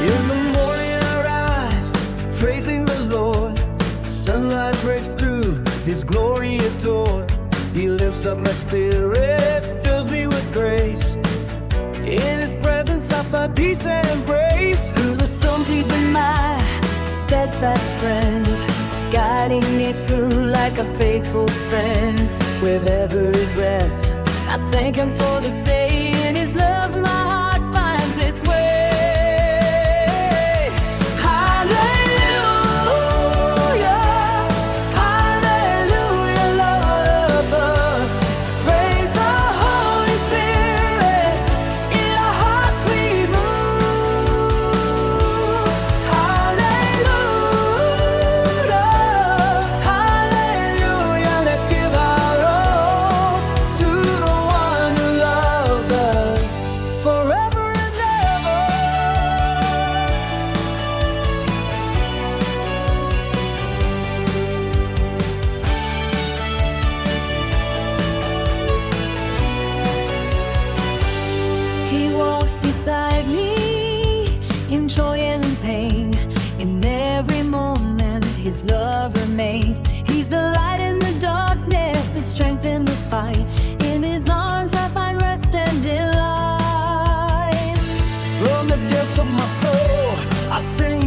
In the morning I rise, praising the Lord. Sunlight breaks through, His glory adore. He lifts up my spirit, fills me with grace. In His presence I find peace and praise. Through the storms He's been my steadfast friend, guiding me through like a faithful friend. With every breath I thank Him for this day. In His love my heart finds its way. He walks beside me in joy and in pain. In every moment His love remains. He's the light in the darkness, the strength in the fight. In His arms I find rest and delight. From the depths of my soul I sing